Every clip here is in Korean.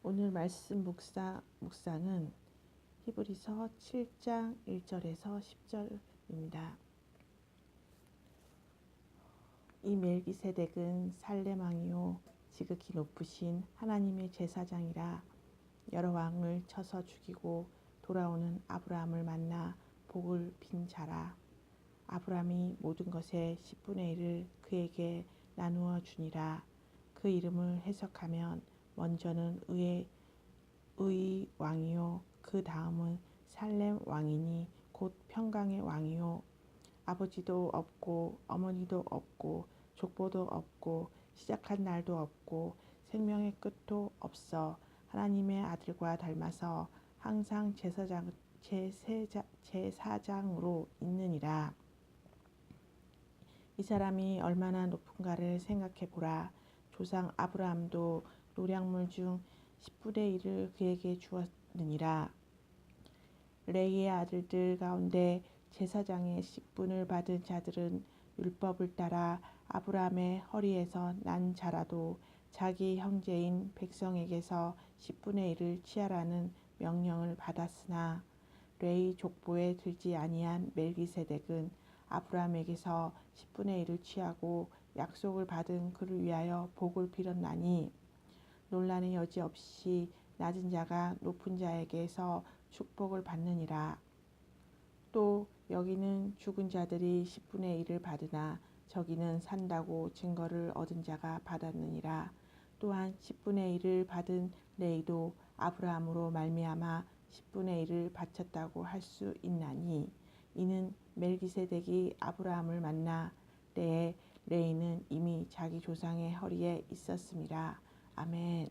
오늘 말씀 묵상은 히브리서 7장 1절에서 10절입니다. 이 멜기세덱은 살렘 왕이요 지극히 높으신 하나님의 제사장이라. 여러 왕을 쳐서 죽이고 돌아오는 아브라함을 만나 복을 빈 자라. 아브라함이 모든 것의 10분의 1을 그에게 나누어 주니라. 그 이름을 해석하면 먼저는 의의 왕이요 그 다음은 살렘 왕이니 곧 평강의 왕이요 아버지도 없고 어머니도 없고 족보도 없고 시작한 날도 없고 생명의 끝도 없어 하나님의 아들과 닮아서 항상 제사장으로 있느니라. 이 사람이 얼마나 높은가를 생각해 보라. 조상 아브라함도 노량물 중 10분의 1을 그에게 주었느니라. 레이의 아들들 가운데 제사장의 직분을 받은 자들은 율법을 따라 아브라함의 허리에서 난 자라도 자기 형제인 백성에게서 10분의 1을 취하라는 명령을 받았으나 레이 족보에 들지 아니한 멜기세덱은 아브라함에게서 10분의 1을 취하고 약속을 받은 그를 위하여 복을 빌었나니 논란의 여지 없이 낮은 자가 높은 자에게서 축복을 받느니라. 또 여기는 죽은 자들이 10분의 1을 받으나 저기는 산다고 증거를 얻은 자가 받았느니라. 또한 10분의 1을 받은 레이도 아브라함으로 말미암아 10분의 1을 바쳤다고 할 수 있나니 이는 멜기세덱이 아브라함을 만나 때에 레이는 이미 자기 조상의 허리에 있었음이라. 아멘.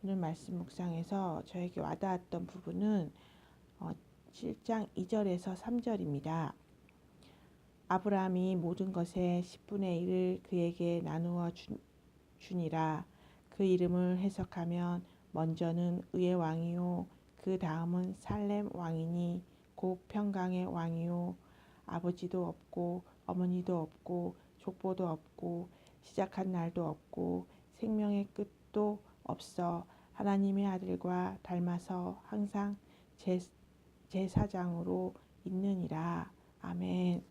오늘 말씀 묵상에서 저에게 와닿았던 부분은 7장 2절에서 3절입니다. 아브라함이 모든 것의 10분의 1을 그에게 나누어 주니라. 그 이름을 해석하면 먼저는 의의 왕이요 그 다음은 살렘 왕이니 곧 평강의 왕이요 아버지도 없고 어머니도 없고 족보도 없고 시작한 날도 없고 생명의 끝도 없어 하나님의 아들과 닮아서 항상 제사장으로 있느니라. 아멘.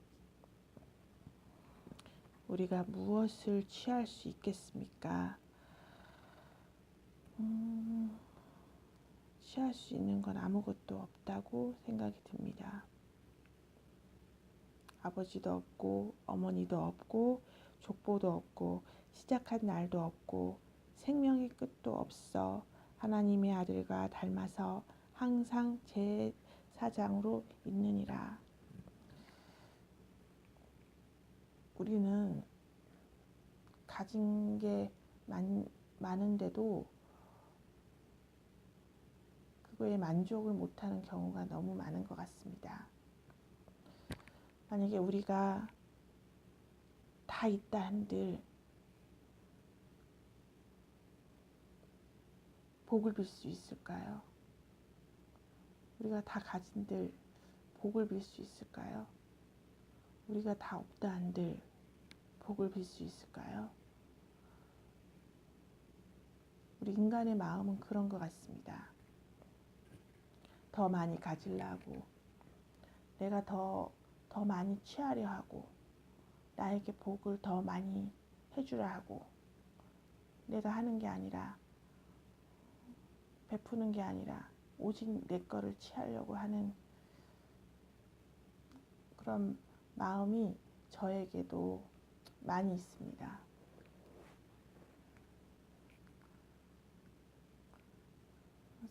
우리가 무엇을 취할 수 있겠습니까? 취할 수 있는 건 아무것도 없다고 생각이 듭니다. 아버지도 없고 어머니도 없고 족보도 없고 시작한 날도 없고 생명의 끝도 없어 하나님의 아들과 닮아서 항상 제사장으로 있느니라. 우리는 가진 게 많은데도 그거에 만족을 못하는 경우가 너무 많은 것 같습니다. 만약에 우리가 다 있다 한들 복을 빌 수 있을까요? 우리가 다 가진들 복을 빌 수 있을까요? 우리가 다 없다 한들 복을 빌 수 있을까요? 우리 인간의 마음은 그런 것 같습니다. 더 많이 가지려고, 내가 더 많이 취하려 하고, 나에게 복을 더 많이 해주려 하고, 내가 하는 게 아니라, 베푸는 게 아니라 오직 내 거를 취하려고 하는 그런 마음이 저에게도 많이 있습니다.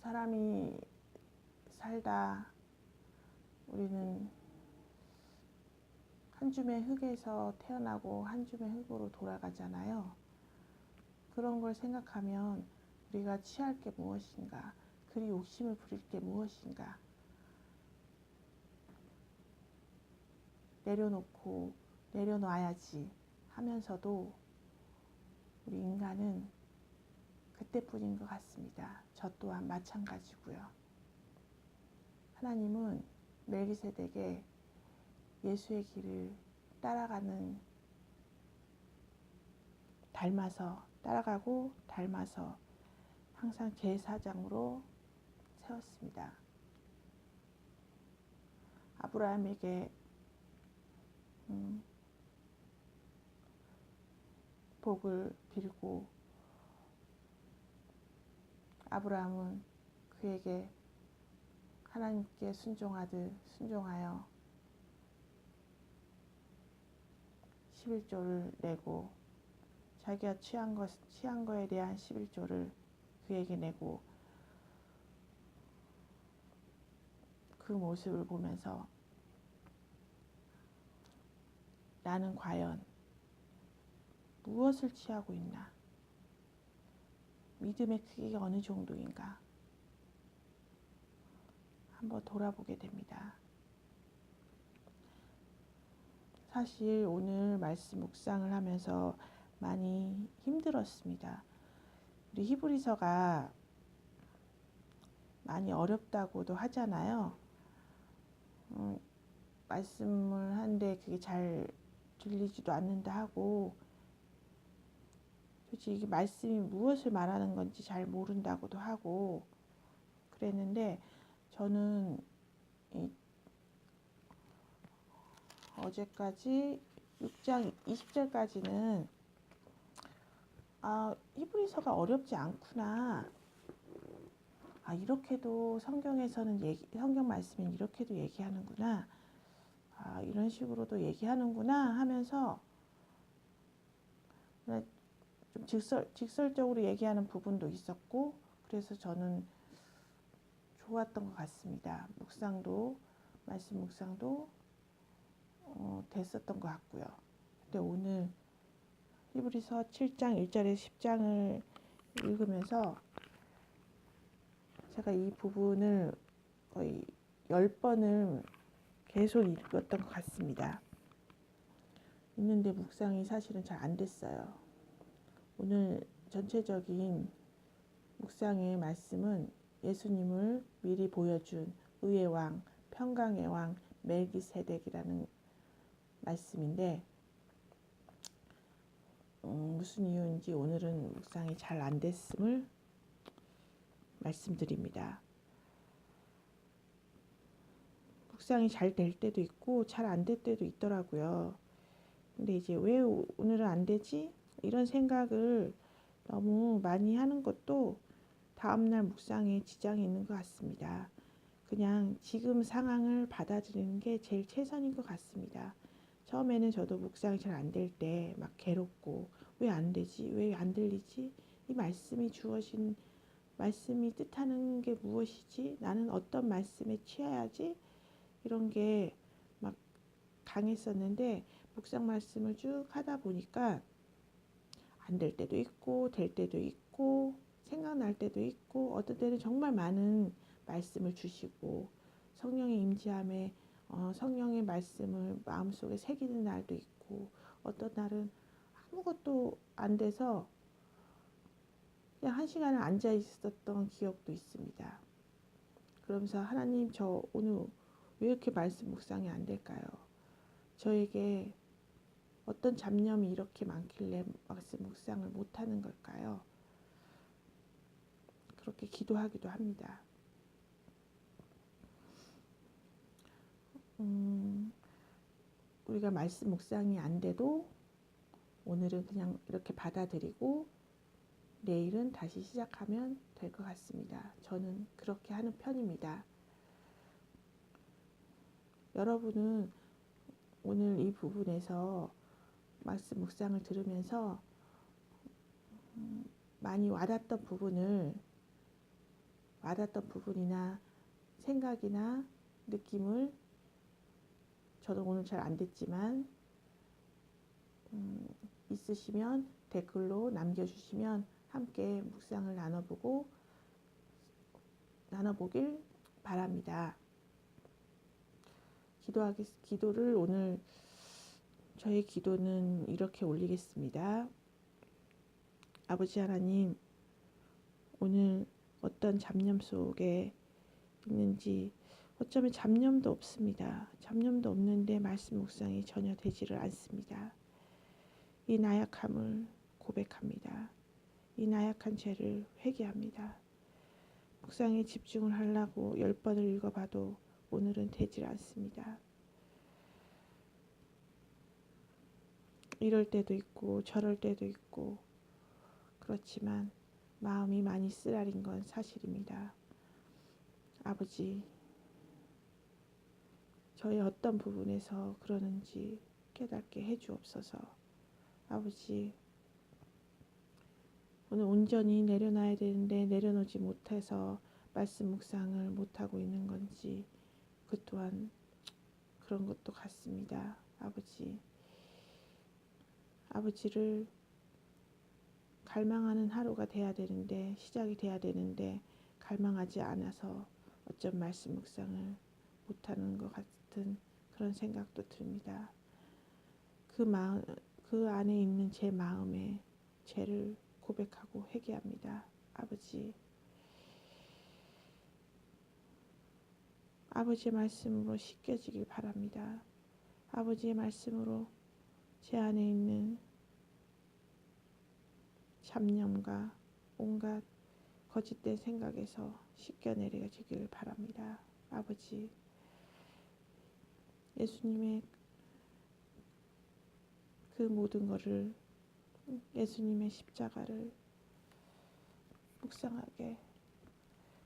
사람이 살다 우리는 한 줌의 흙에서 태어나고 한 줌의 흙으로 돌아가잖아요. 그런 걸 생각하면 우리가 취할 게 무엇인가, 그리 욕심을 부릴 게 무엇인가, 내려놔야지 하면서도 우리 인간은 그때뿐인 것 같습니다. 저 또한 마찬가지고요. 하나님은 멜기세덱의 예수의 길을 따라가고 닮아서 항상 제사장으로 세웠습니다. 아브라함에게 복을 빌고 아브라함은 그에게 하나님께 순종하여 11조를 내고 자기가 취한 거에 대한 11조를 그에게 내고 그 모습을 보면서 나는 과연 무엇을 취하고 있나? 믿음의 크기가 어느 정도인가? 한번 돌아보게 됩니다. 사실 오늘 말씀 묵상을 하면서 많이 힘들었습니다. 우리 히브리서가 많이 어렵다고도 하잖아요. 말씀을 하는데 그게 잘 들리지도 않는다 하고 솔직히 이게 말씀이 무엇을 말하는 건지 잘 모른다고도 하고 그랬는데 저는 어제까지 6장 20절까지는 히브리서가 어렵지 않구나. 이렇게도 성경에서는 성경 말씀은 이렇게도 얘기하는구나. 이런 식으로도 얘기하는구나 하면서 좀 직설적으로 얘기하는 부분도 있었고 그래서 저는 좋았던 것 같습니다. 말씀 묵상도 됐었던 것 같고요. 근데 오늘 히브리서 7장 1절에서 10장을 읽으면서 제가 이 부분을 거의 10번을 계속 읽었던 것 같습니다. 있는데 묵상이 사실은 잘 안 됐어요. 오늘 전체적인 묵상의 말씀은 예수님을 미리 보여준 의의 왕, 평강의 왕 멜기세덱이라는 말씀인데 무슨 이유인지 오늘은 묵상이 잘 안 됐음을 말씀드립니다. 묵상이 잘 될 때도 있고 잘 안 될 때도 있더라고요. 근데 이제 왜 오늘은 안 되지? 이런 생각을 너무 많이 하는 것도 다음날 묵상에 지장이 있는 것 같습니다. 그냥 지금 상황을 받아들이는 게 제일 최선인 것 같습니다. 처음에는 저도 묵상이 잘 안 될 때 막 괴롭고 왜 안 되지? 왜 안 들리지? 이 말씀이 주어진 말씀이 뜻하는 게 무엇이지? 나는 어떤 말씀에 취해야지? 이런 게 막 강했었는데 묵상 말씀을 쭉 하다 보니까 안 될 때도 있고 될 때도 있고 생각날 때도 있고 어떤 때는 정말 많은 말씀을 주시고 성령의 임재함에 성령의 말씀을 마음속에 새기는 날도 있고 어떤 날은 아무것도 안 돼서 그냥 한 시간을 앉아 있었던 기억도 있습니다. 그러면서 하나님 저 오늘 왜 이렇게 말씀 묵상이 안 될까요? 저에게 어떤 잡념이 이렇게 많길래 말씀 묵상을 못하는 걸까요? 그렇게 기도하기도 합니다. 우리가 말씀 묵상이 안 돼도 오늘은 그냥 이렇게 받아들이고 내일은 다시 시작하면 될 것 같습니다. 저는 그렇게 하는 편입니다. 여러분은 오늘 이 부분에서 말씀 묵상을 들으면서 많이 와닿던 부분이나 생각이나 느낌을 저도 오늘 잘 안 됐지만 있으시면 댓글로 남겨주시면 함께 묵상을 나눠보길 바랍니다. 기도를 오늘 저의 기도는 이렇게 올리겠습니다. 아버지 하나님, 오늘 어떤 잡념 속에 있는지 어쩌면 잡념도 없습니다. 잡념도 없는데 말씀 묵상이 전혀 되지를 않습니다. 이 나약함을 고백합니다. 이 나약한 죄를 회개합니다. 묵상에 집중을 하려고 10번을 읽어봐도 오늘은 되질 않습니다. 이럴 때도 있고 저럴 때도 있고 그렇지만 마음이 많이 쓰라린 건 사실입니다. 아버지, 저의 어떤 부분에서 그러는지 깨닫게 해주옵소서. 아버지, 오늘 온전히 내려놔야 되는데 내려놓지 못해서 말씀 묵상을 못하고 있는 건지 그 또한 그런 것도 같습니다. 아버지를 갈망하는 하루가 돼야 되는데 시작이 돼야 되는데 갈망하지 않아서 어쩜 말씀 묵상을 못하는 것 같은 그런 생각도 듭니다. 그 안에 있는 제 마음에 죄를 고백하고 회개합니다. 아버지의 말씀으로 씻겨지길 바랍니다. 아버지의 말씀으로 제 안에 있는 잡념과 온갖 거짓된 생각에서 씻겨내려지길 바랍니다. 아버지, 예수님의 그 모든 것을, 예수님의 십자가를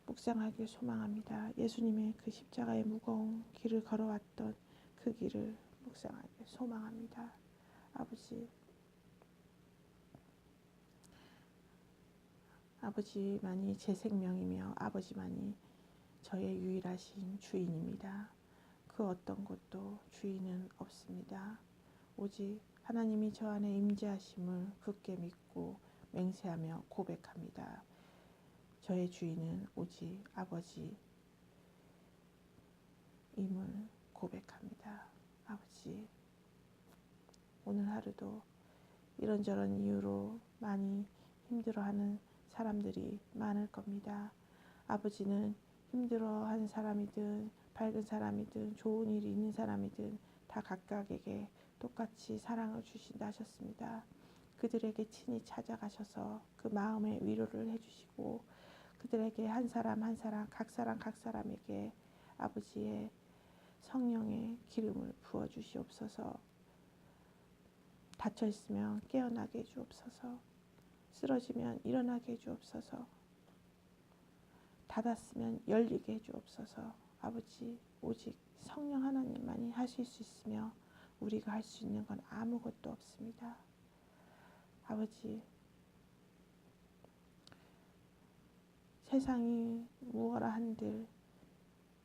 묵상하길 소망합니다. 예수님의 그 십자가의 무거운 길을 걸어왔던 그 길을 묵상하길 소망합니다. 아버지만이 제 생명이며 아버지만이 저의 유일하신 주인입니다. 그 어떤 것도 주인은 없습니다. 오직 하나님이 저 안에 임재하심을 굳게 믿고 맹세하며 고백합니다. 저의 주인은 오직 아버지임을 고백합니다. 아버지, 오늘 하루도 이런저런 이유로 많이 힘들어하는 사람들이 많을 겁니다. 아버지는 힘들어하는 사람이든 밝은 사람이든 좋은 일이 있는 사람이든 다 각각에게 똑같이 사랑을 주신다 하셨습니다. 그들에게 친히 찾아가셔서 그 마음의 위로를 해주시고 그들에게 한 사람 한 사람 각 사람에게 아버지의 성령의 기름을 부어 주시옵소서. 닫혀 있으면 깨어나게 해주옵소서. 쓰러지면 일어나게 해주옵소서. 닫았으면 열리게 해주옵소서. 아버지, 오직 성령 하나님만이 하실 수 있으며 우리가 할 수 있는 건 아무것도 없습니다. 아버지, 세상이 무엇라 한들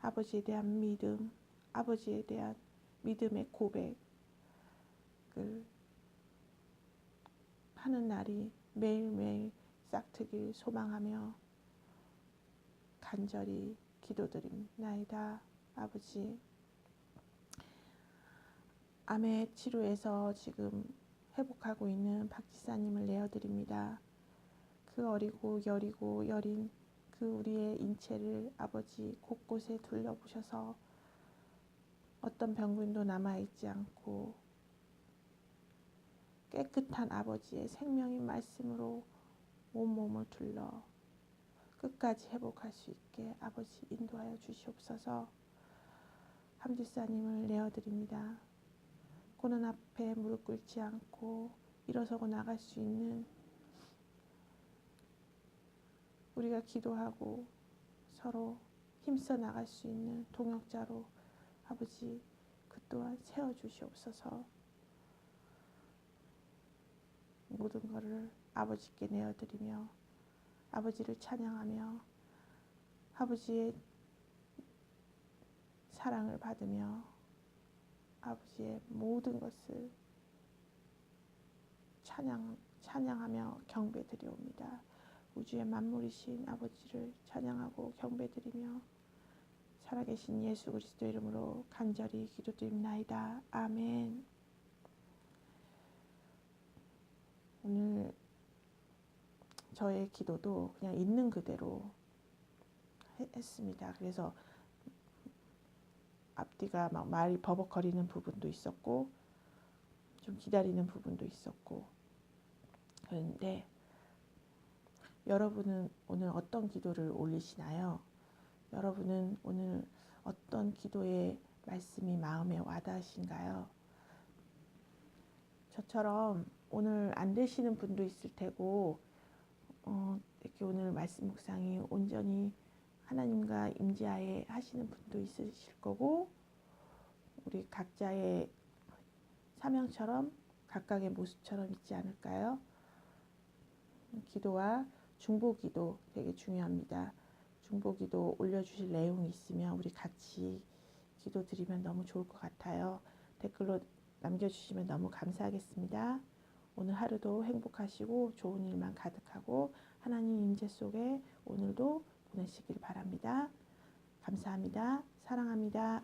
아버지에 대한 믿음, 아버지에 대한 믿음의 고백을 하는 날이 매일매일 싹트길 소망하며 간절히 기도드립나이다. 아버지, 암의 치료에서 지금 회복하고 있는 박지사님을 내어드립니다. 그 어리고 여리고 여린 그 우리의 인체를 아버지 곳곳에 둘러보셔서 어떤 병균도 남아있지 않고 깨끗한 아버지의 생명인 말씀으로 온몸을 둘러 끝까지 회복할 수 있게 아버지 인도하여 주시옵소서. 함지사님을 내어드립니다. 고난 앞에 무릎 꿇지 않고 일어서고 나갈 수 있는 우리가 기도하고 서로 힘써 나갈 수 있는 동역자로 아버지 그 또한 세워주시옵소서. 모든 것을 아버지께 내어드리며 아버지를 찬양하며 아버지의 사랑을 받으며 아버지의 모든 것을 찬양하며 경배드리옵니다. 우주의 만물이신 아버지를 찬양하고 경배드리며 살아계신 예수 그리스도 이름으로 간절히 기도드립나이다. 아멘. 오늘 저의 기도도 그냥 있는 그대로 했습니다. 그래서 앞뒤가 막 말이 버벅거리는 부분도 있었고 좀 기다리는 부분도 있었고 그런데 여러분은 오늘 어떤 기도를 올리시나요? 여러분은 오늘 어떤 기도의 말씀이 마음에 와닿으신가요? 저처럼 오늘 안 되시는 분도 있을 테고 이렇게 오늘 말씀 묵상이 온전히 하나님과 임재하에 하시는 분도 있으실 거고, 우리 각자의 사명처럼 각각의 모습처럼 있지 않을까요? 기도와 중보기도 되게 중요합니다. 중보기도 올려주실 내용이 있으면 우리 같이 기도 드리면 너무 좋을 것 같아요. 댓글로 남겨주시면 너무 감사하겠습니다. 오늘 하루도 행복하시고 좋은 일만 가득하고 하나님 임재 속에 오늘도 보내시길 바랍니다. 감사합니다. 사랑합니다.